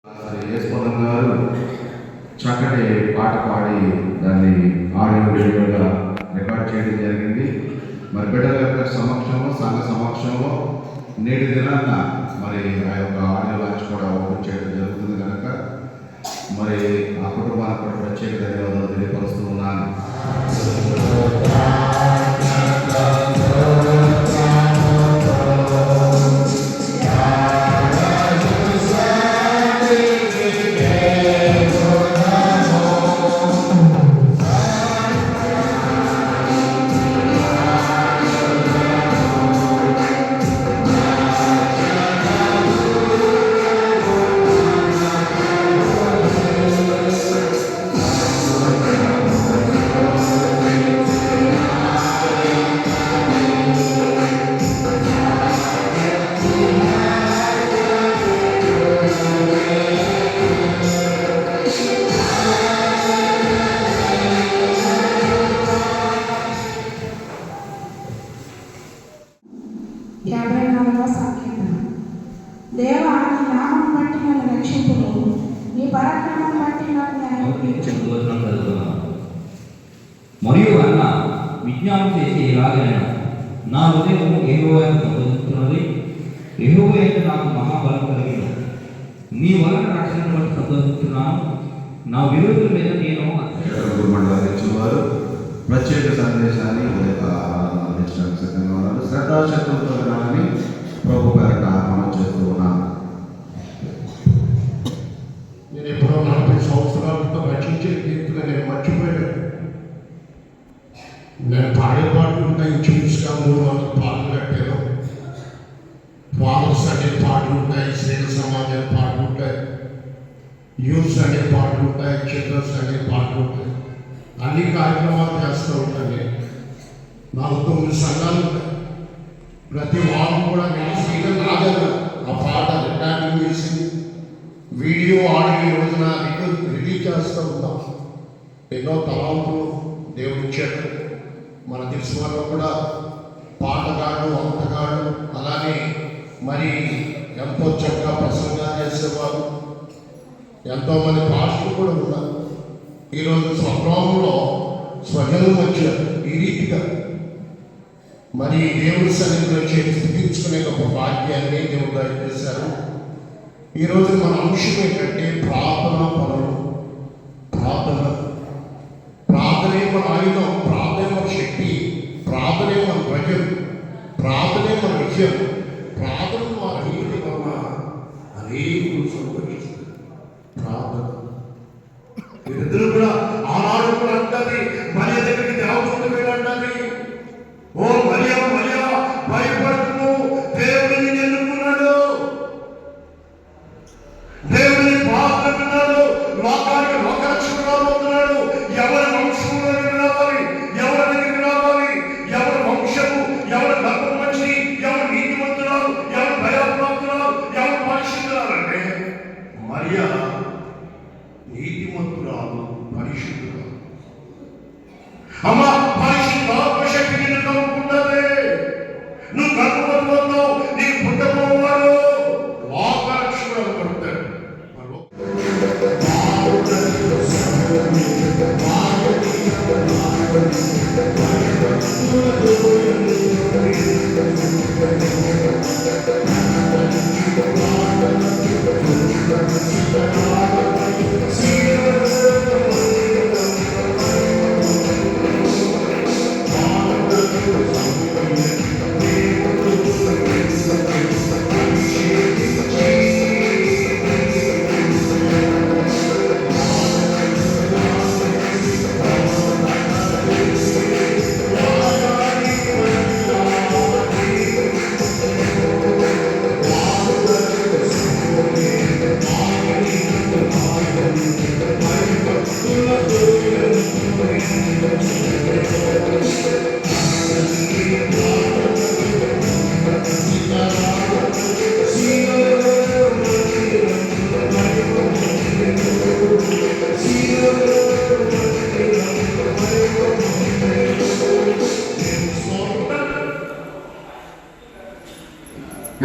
యేసుపదం గారు చక్కటి పాట పాడి దాన్ని ఆడియో వీడియోగా రికార్డ్ చేయడం జరిగింది. మరి బిడ్డల యొక్క సమక్షంలో, సంఘ సమక్షంలో నేటి దినాన్న మరి ఆ యొక్క ఆడియో లాంచ్ కూడా ఓపెన్ చేయడం జరుగుతుంది కనుక మరి ఆ కుటుంబానికి కూడా ప్రత్యేక ధన్యవాదాలు తెలియపరుస్తూ ఉన్నాను. దేవా, నీ నామం బట్టి నన్ను రక్షింపుము, నీ పరాక్రమం బట్టి మరియు అన్న విజ్ఞానం చేసి ఇలాగైనా నా హృదయము యెహోవాను సంతోషిస్తున్నది, యెహోవా యందు నాకు మహాబలం కలిగిన నీ వలన రక్షణ బట్టి సంతోషిస్తున్నాను. నా విరోధుల మీద నేను వారు ప్రత్యేక సందేశాన్ని అందించడానికి సిద్ధంగా ఉన్నారు. శ్రద్ధాశక్తులతో వినాలని ప్రభు పేరట మనం చేస్తూ ఉన్నాను. నేను ఎప్పుడో 40 సంవత్సరాలతో రచించిన కీర్తులు నేను మర్చిపోయాను. నేను పాడే పాటలు ఉంటాయి, ఇంచుమించుగా 300 పాటలు కట్టాను. ఫాదర్స్ అనే పాటలు ఉంటాయి, స్త్రీల సమాజం పాటలు ఉంటాయి, యూత్స్ అనే పాటలు ఉంటాయి, చిల్డ్రన్స్ అనే పాటలు ఉంటాయి. అన్ని కార్యక్రమాలు చేస్తూ ఉంటాను. నాకు 9 సంఘాలు ఉంటాయి. ప్రతి వారం కూడా నేను శ్రీధర్ నాగర్ ఆ పాట రికార్డింగ్ చేసి వీడియో ఆడియో రోజున రిలీజ్ చేస్తూ ఉంటాం. ఎన్నో తలాంతులు దేవుడు ఇచ్చాడు. మన తెలిసిన వాళ్ళు కూడా పాటగాడు, అంతగాడు, అలానే మరి ఎంతో చక్కగా ప్రసంగాలు చేసేవారు. ఎంతోమంది పాస్టర్లు కూడా ఉన్నారు. ఈరోజు స్వగ్రామంలో స్వజనం వచ్చారు. ఈ రీతిగా మరి దేవుడి సన్నిధిలో చేసి స్థితించుకునే గొప్ప భాగ్యాన్ని దేవుడు దయచేశారు. ఈరోజు మన అంశం ఏంటంటే ప్రార్థన పనులు. ప్రార్థనే మన ఆయుధం, ప్రార్థనే మన శక్తి, ప్రార్థనే మన భయం, ప్రార్థనే మన విజయం. ప్రార్థన మన నీటి వలన అనేకులు సంతోషిస్తారు. ప్రార్థన వీరిద్దరు కూడా ఆనాడు కూడా అంటది, మరియ దగ్గరికి దేవదూత వెళ్ళండి, ఓ మరియా మరియా భయపడకు, దేవుడు నిన్ను ఎన్నుకున్నాడు, దేవుని ప్రార్థన విన్నాడు, లోకానికి లోకరక్షకుడు రాబోతున్నాడు. ఎవరి వంశంలోకి రావాలి, ఎవరి దగ్గరికి రావాలి, ఎవరి వంశము, ఎవరి గర్భం మంచి, ఎవరు నీతిమంతురాలు, ఎవరు భయప్రాప్తురాలు, ఎవరు పరిశుద్ధురాలంటే మరియా నీతిమంతురాలు, పరిశుద్ధురాలు. అమ్మ పరిశుద్ధాత్మ శక్తి నిన్ను కలుపుకుంటుంది. నువ్వు గర్భవతిలో నీకు పుట్టబోవాడు లోకరక్షకుడు అనుకుంటాడు.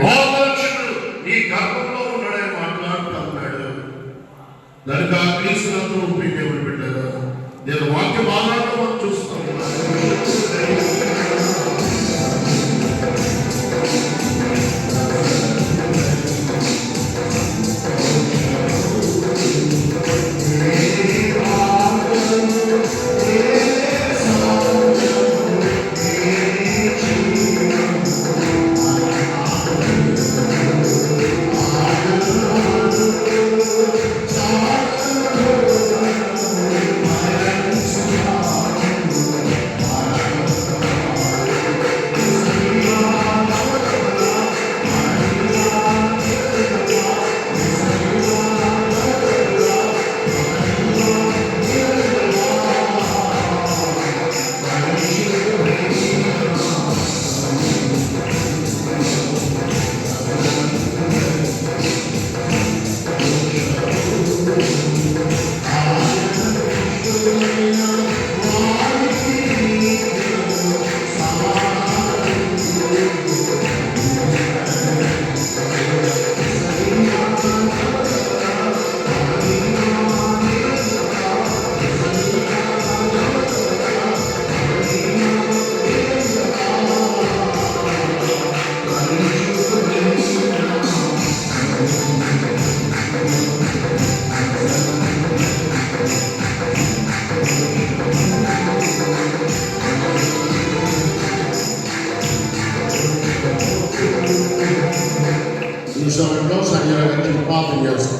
లోకరక్షకుడు నీ గర్భంలో ఉన్నాడని మాట్లాడుతున్నాడు. కనుక క్రీస్తునందు దేవుడు పెట్టారు. నేను వాక్య భాగాల్లో మనం చూస్తాం. ఈ సమయంలో సంజయ్ గారికి ప్రార్థన చేస్తాం.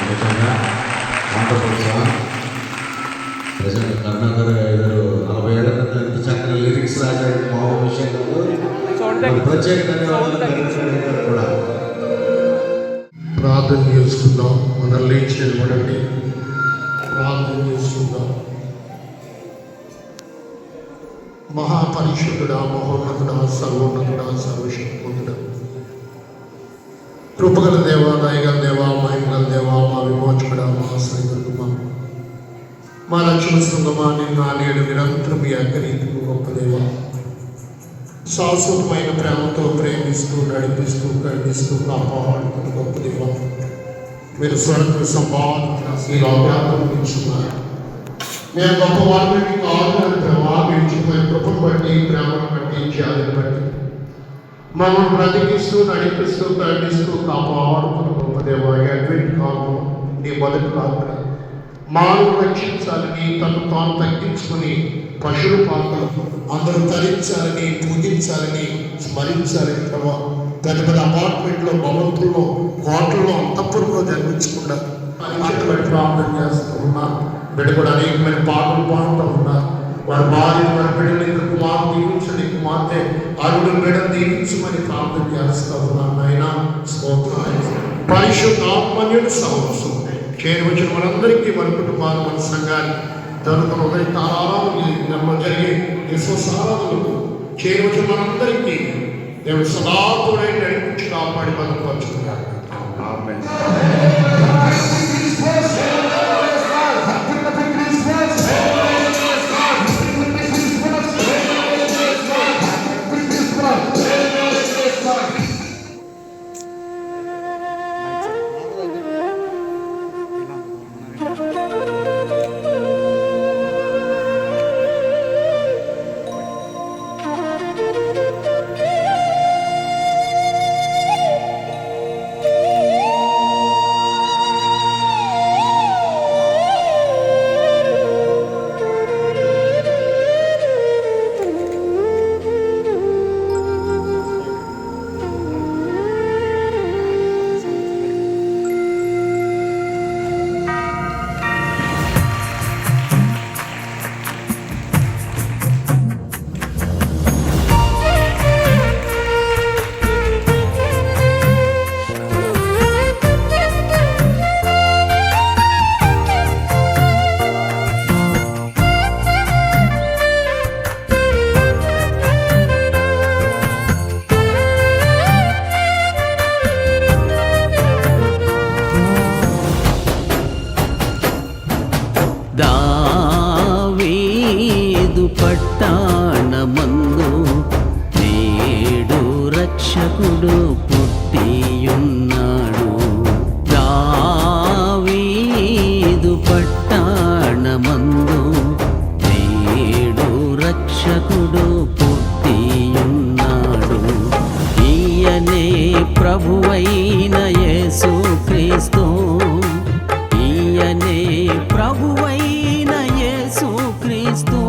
నిజంగా వండర్ఫుల్ సాంగ్. నిజంగా కరుణాకర్ గారు 40 ఏళ్ల క్రితం ఇంత చక్కని లిరిక్స్ రాశాడు. మామూలు విషయం కాదు. ప్రత్యేక ధన్యవాదాలు కరుణాకర్ గారు కూడా. ప్రార్థన చేసుకుందాం. మనం లేచి నిలబడండి, ప్రార్థన చేసుకుందాం. మహాపరిశుద్ధుడా, మహోన్నతుడా, సర్వోన్నతుడా, సర్వశక్తిమంతుడా, కృపగల దేవా, దయగల దేవా, మహిమగల దేవా, మా విమోచకుడా, మా ఆశ్రయదుర్గమా, మా రక్షణ శృంగమా, నిన్ను నేడు నిరంతరం మీ అగ్గరీతికు గొప్ప దేవా, శాశ్వతమైన ప్రేమతో ప్రేమిస్తూ నడిపిస్తూ ఖండిస్తూ కాపాడుతున్న గొప్ప దేవా, మీరు స్వర్గ సంపాదన ఈ లోకాలను ఇచ్చున్నారు. మేము గొప్ప వారిని మీకు ఆదరణ దేవా, మీరు చూపే కృపను బట్టి, ప్రేమను బట్టి, జాతిని బట్టి మమ్మల్ని బ్రతికిస్తూ నడిపిస్తూ ఖండిస్తూ కాపాడుతున్న గొప్ప దేవా, అడ్వెంట్ కాలం నీ మొదటి రాత్రి మానవులు రక్షించాలని తను తాను తగ్గించుకొని పశువుల పాత్రలు అందరూ తరించాలని, పూజించాలని, స్మరించాలని ప్రభా, పెద్ద పెద్ద అపార్ట్మెంట్లో, భవంతుల్లో, కోటల్లో, అంతఃపురంలో జన్మించకుండా అనేకమైన ప్రార్థన చేస్తూ ఉన్నారు. బిడ్డ కూడా అనేకమైన పాటలు పాడుతూ ఉన్నారు. వారి భార్య, వారి బిడ్డలు, ఇద్దరు కుమార్తె దీవించండి, కుమార్తె అరుగుడు బిడ్డను దీవించమని ప్రార్థన చేస్తూ ఉన్నాను. నాయన స్తోత్రం. పరిశుద్ధాత్మన్యుడి సహవాసం చేరవచ్చిన మనందరికీ, మన కుటుంబాలు, మన సంఘానికి జరుగుతున్న ఉదయ ఆరాధనలు జరిగే విశ్వాసారాధనలకు చేరవచ్చిన మనందరికీ దేవుడు సదా తోడై నడిపించి కాపాడి బలపరుచుకున్నారు. దావీదు పట్టణమందు నేడు రక్షకుడు పుట్టియున్నాడు. దావీదు పట్టణమందు నేడు రక్షకుడు పుట్టియున్నాడు. ఈయనే ప్రభువైన యేసుక్రీస్తు, ఈయనే ప్రభువైన యేసుక్రీస్తు.